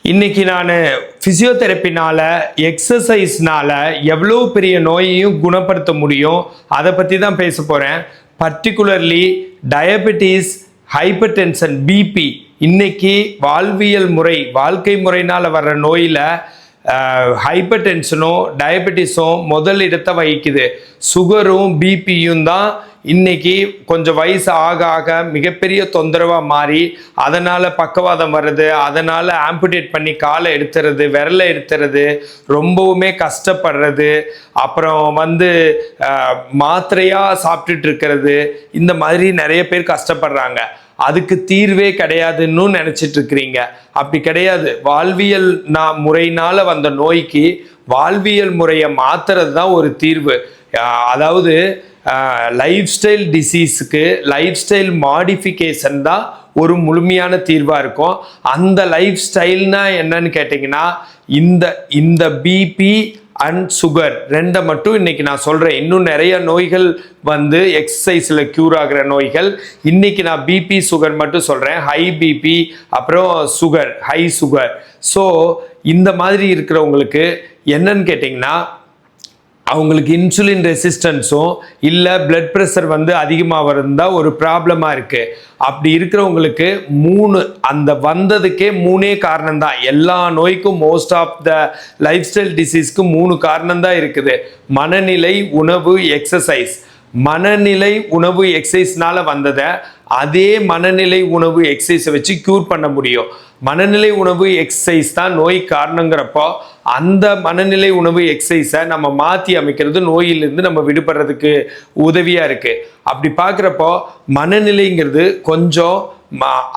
இன்னைக்கு நான் ஃபிசியோதெரப்பினால எக்ஸசைஸ்னால எவ்வளோ பெரிய நோயையும் குணப்படுத்த முடியும் அதை பற்றி தான் பேச போகிறேன். Particularly diabetes, hypertension, BP. இன்னைக்கு வாழ்வியல் முறை, வாழ்க்கை முறையினால் வர்ற நோயில் ஹைப்பர் டென்ஷனும் டயபெட்டிஸும் முதல் இடத்தை வகிக்குது. சுகரும் பிபியும் தான் இன்னைக்கு கொஞ்சம் வயசு ஆக ஆக மிகப்பெரிய தொந்தரவாக மாறி அதனால் பக்கவாதம் வர்றது, அதனால் ஆம்புடேட் பண்ணி காலை எடுத்துறது, விரலை எடுத்துறது, ரொம்பவுமே கஷ்டப்படுறது, அப்புறம் மாத்திரையாக சாப்பிட்டுட்டு இருக்கிறது, இந்த மாதிரி நிறைய பேர் கஷ்டப்படுறாங்க. அதுக்கு தீர்வே கிடையாதுன்னு நினச்சிட்டு இருக்கிறீங்க. அப்படி கிடையாது. வாழ்வியல் முறையினால் வந்த நோய்க்கு வாழ்வியல் முறையை மாத்துறது தான் ஒரு தீர்வு. அதாவது லைஃப் ஸ்டைல் டிசீஸுக்கு லைஃப் ஸ்டைல் மாடிஃபிகேஷன் தான் ஒரு முழுமையான தீர்வாக இருக்கும். அந்த லைஃப் ஸ்டைல்னா என்னன்னு கேட்டிங்கன்னா இந்த பிபி அண்ட் சுகர் ரெண்டை மட்டும் இன்னைக்கு நான் சொல்கிறேன். இன்னும் நிறைய நோய்கள் எக்ஸசைஸில் க்யூர் ஆகிற நோய்கள். இன்னைக்கு நான் பிபி சுகர் மட்டும் சொல்கிறேன். ஹை பிபி, அப்புறம் சுகர், ஹை சுகர். ஸோ இந்த மாதிரி இருக்கிறவங்களுக்கு என்னன்னு கேட்டிங்கன்னா, அவங்களுக்கு இன்சுலின் ரெசிஸ்டன்ஸும் இல்லை பிளட் ப்ரெஷர் அதிகமாக இருந்தால் ஒரு ப்ராப்ளமாக இருக்குது. அப்படி இருக்கிறவங்களுக்கு வந்ததுக்கே மூணே காரணம் தான். எல்லா நோய்க்கும், most of the lifestyle டிசீஸ்க்கு 3 காரணம் தான் இருக்குது. மனநிலை, உணவு, எக்ஸசைஸ். மனநிலை, உணவு, எக்ஸசைஸ்னால வந்ததை அதே மனநிலை, உணவு, எக்ஸசைஸை வச்சு க்யூர் பண்ண முடியும். மனநிலை, உணவு, எக்ஸசைஸ் தான் நோய் காரணங்கிறப்போ அந்த மனநிலை, உணவு, எக்ஸசைஸை நம்ம மாற்றி அமைக்கிறது நோயிலிருந்து நம்ம விடுபடுறதுக்கு உதவியாக இருக்குது. அப்படி பார்க்குறப்போ மனநிலைங்கிறது கொஞ்சம்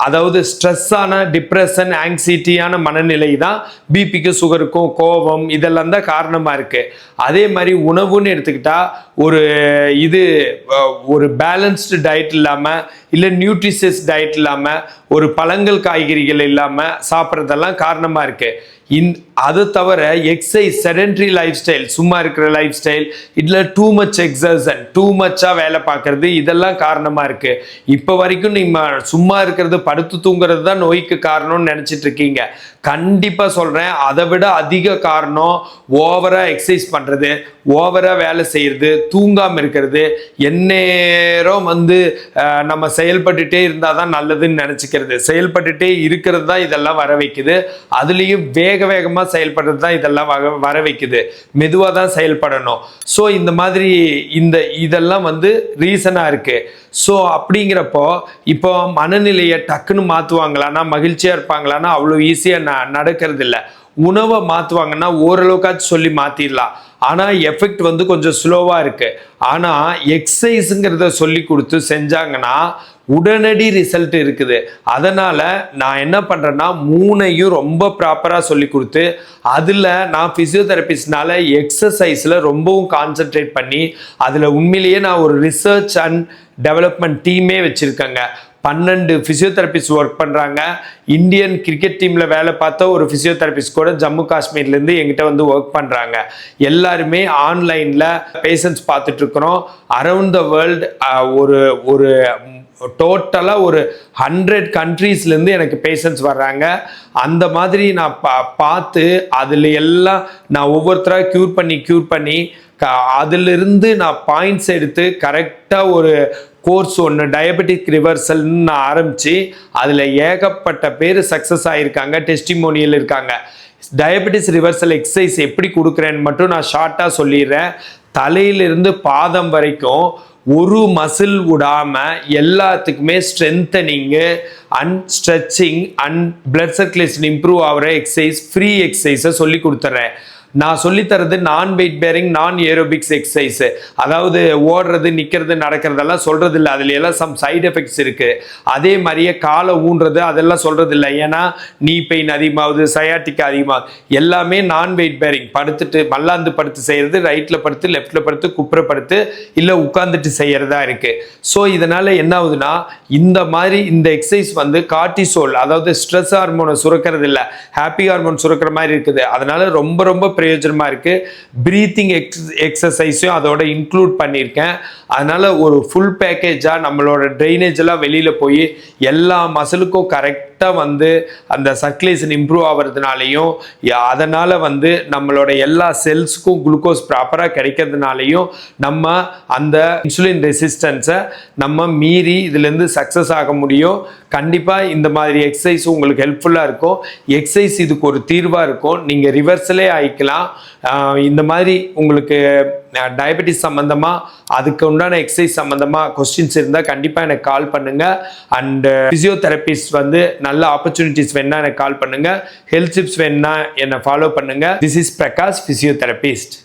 அதாவது ஸ்ட்ரெஸ்ஸான, டிப்ரெஷன், ஆங்ஸைட்டியான மனநிலை தான் பிபிக்கு, சுகருக்கும், கோபம் இதெல்லாம் தான் காரணமாக இருக்குது. அதே மாதிரி உணவுன்னு எடுத்துக்கிட்டா ஒரு பேலன்ஸ்டு டயட் இல்லாமல், இல்லை நியூட்ரிஷியஸ் டயட் இல்லாமல், ஒரு பழங்கள், காய்கறிகள் இல்லாமல் சாப்பிட்றதெல்லாம் காரணமாக இருக்குது. அது தவிர எக்ஸசைஸ், செடென்ட்ரி லைஃப் ஸ்டைல், சும்மா இருக்கிற லைஃப் ஸ்டைல், இதில் டூ மச் எக்ஸர்சன், டூ மச்சாக வேலை பார்க்கறது, இதெல்லாம் காரணமாக இருக்குது. இப்போ வரைக்கும் நீங்கள் சும்மா இருக்கிறது, படுத்து தூங்குறது தான் நோய்க்கு காரணம்னு நினச்சிட்டு இருக்கீங்க. கண்டிப்பாக சொல்கிறேன், அதை விட அதிக காரணம் ஓவராக எக்ஸசைஸ் பண்ணுறது, ஓவராக வேலை செய்கிறது, தூங்காமல் இருக்கிறது, எந்நேரம் நம்ம செயல்பட்டுட்டே இருந்தால் தான் நல்லதுன்னு நினச்சிக்கிறது, செயல்பட்டுட்டே இருக்கிறது தான் இதெல்லாம் வர வைக்குது. அதுலேயும் வேகமாக செயல்படுறது தான் இதெல்லாம் வர வைக்குது. மெதுவாக தான் செயல்படணும். ஸோ இந்த மாதிரி இதெல்லாம் ரீசனாக இருக்குது. ஸோ அப்படிங்கிறப்போ இப்போ மனநிலையை டக்குன்னு மாற்றுவாங்களான்னா, மகிழ்ச்சியாக இருப்பாங்களான்னா அவ்வளோ ஈஸியாக நடக்கிறது இல்லை. உணவை மாற்றுவாங்கன்னா ஓரளவுக்காச்சும் சொல்லி மாற்றிடலாம். ஆனால் எஃபெக்ட் கொஞ்சம் ஸ்லோவாக இருக்குது. ஆனால் எக்ஸசைஸுங்கிறத சொல்லி கொடுத்து செஞ்சாங்கன்னா உடனடி ரிசல்ட் இருக்குது. அதனால் நான் என்ன பண்ணுறேன்னா, 3ஐயும் ரொம்ப ப்ராப்பராக சொல்லி கொடுத்து, அதில் நான் ஃபிசியோதெரபிஸ்ட்னால எக்ஸசைஸில் ரொம்பவும் கான்சென்ட்ரேட் பண்ணி, அதில் உண்மையிலேயே நான் ஒரு ரிசர்ச் அண்ட் டெவலப்மெண்ட் டீமே வச்சுருக்கேங்க. 12 ஃபிசியோதெரபிஸ்ட் ஒர்க் பண்ணுறாங்க. இந்தியன் கிரிக்கெட் டீமில் வேலை பார்த்த ஒரு ஃபிசியோதெரபிஸ்ட் கூட ஜம்மு காஷ்மீர்லேருந்து எங்கிட்ட ஒர்க் பண்ணுறாங்க. எல்லாருமே ஆன்லைனில் பேஷண்ட்ஸ் பார்த்துட்ருக்குறோம். அரவுண்ட் த வேர்ல்டு ஒரு டோட்டலாக 100 கண்ட்ரீஸ்லேருந்து எனக்கு பேஷண்ட்ஸ் வர்றாங்க. அந்த மாதிரி நான் பார்த்து அதில் எல்லாம் நான் ஒவ்வொருத்தராக க்யூர் பண்ணி அதிலிருந்து நான் பாயிண்ட்ஸ் எடுத்து கரெக்டாக ஒரு கோர்ஸ் ஒன்று, டயபெட்டிக் ரிவர்சல்னு நான் ஆரம்பித்து அதில் ஏகப்பட்ட பேர் சக்ஸஸ் ஆகியிருக்காங்க, டெஸ்டிமோனியல் இருக்காங்க. டயபெட்டிஸ் ரிவர்சல் எக்ஸசைஸ் எப்படி கொடுக்குறேன்னு மட்டும் நான் ஷார்ட்டாக சொல்லிடுறேன். தலையிலிருந்து பாதம் வரைக்கும் ஒரு மசில் விடாமல் எல்லாத்துக்குமே strengthening and stretching and blood circulation improve ஆகிற எக்ஸசைஸ், ஃப்ரீ எக்ஸசைஸை சொல்லி கொடுத்துட்றேன். நான் சொல்லித்தரது நான் வெயிட் பேரிங், நான் ஏரோபிக்ஸ் எக்ஸசைஸ். அதாவது ஓடுறது, நிற்கிறது, நடக்கிறதெல்லாம் சொல்கிறது இல்லை. அதில் எல்லாம் சம் சைடு எஃபெக்ட்ஸ் இருக்குது. அதே மாதிரியே காலை ஊன்றது அதெல்லாம் சொல்கிறது இல்லை. ஏன்னா நீ பெயின் அதிகமாகுது, சயாட்டிக் அதிகமாகுது. எல்லாமே நான் வெயிட் பேரிங், படுத்துட்டு மல்லாந்து படுத்து செய்கிறது, ரைட்டில் படுத்து, லெஃப்டில் படுத்து, குப்புற படுத்து, இல்லை உட்காந்துட்டு செய்கிறதா இருக்குது. ஸோ இதனால் என்ன ஆகுதுன்னா, இந்த எக்ஸசைஸ் கார்டிசோல், அதாவது ஸ்ட்ரெஸ் ஹார்மோனை சுரக்கிறது இல்லை, ஹாப்பி ஹார்மோன் சுரக்கிற மாதிரி இருக்குது. அதனால ரொம்ப பிரயோஜனமா இருக்கு. பிரீத்திங் எக்ஸசைஸையும் அதோட இன்க்ளூட் பண்ணியிருக்கேன். அதனால ஒரு ஃபுல் பேக்கேஜா நம்மளோட ட்ரைனேஜ் எல்லாம் வெளியில போய் எல்லா மசிலுக்கும் கரெக்ட் கரெக்டாக வந்து அந்த சர்க்குலேஷன் இம்ப்ரூவ் ஆகிறதுனாலையும் அதனால் வந்து நம்மளோட எல்லா செல்ஸுக்கும் குளுக்கோஸ் ப்ராப்பராக கிடைக்கிறதுனாலையும் நம்ம அந்த இன்சுலின் ரெசிஸ்டன்ஸை நம்ம மீறி இதுலேருந்து சக்ஸஸ் ஆக முடியும். கண்டிப்பாக இந்த மாதிரி எக்ஸசைஸ் உங்களுக்கு ஹெல்ப்ஃபுல்லாக இருக்கும். எக்ஸசைஸ் இதுக்கு ஒரு தீர்வாக இருக்கும். நீங்கள் ரிவர்ஸலே ஆயிக்கலாம். இந்த மாதிரி உங்களுக்கு டயபெட்டிஸ் சம்மந்தமாக அதுக்கு உண்டான எக்ஸசைஸ் சம்மந்தமாக கொஸ்டின்ஸ் இருந்தால் கண்டிப்பாக எனக்கு கால் பண்ணுங்கள். அண்ட் ஃபிசியோதெரபிஸ்ட் வந்து நல்ல ஆப்பர்ச்சுனிட்டிஸ் வேணா எனக்கு கால் பண்ணுங்கள். ஹெல்த் டிப்ஸ் வேணா என்னை ஃபாலோ பண்ணுங்கள். This is Prakash, physiotherapist.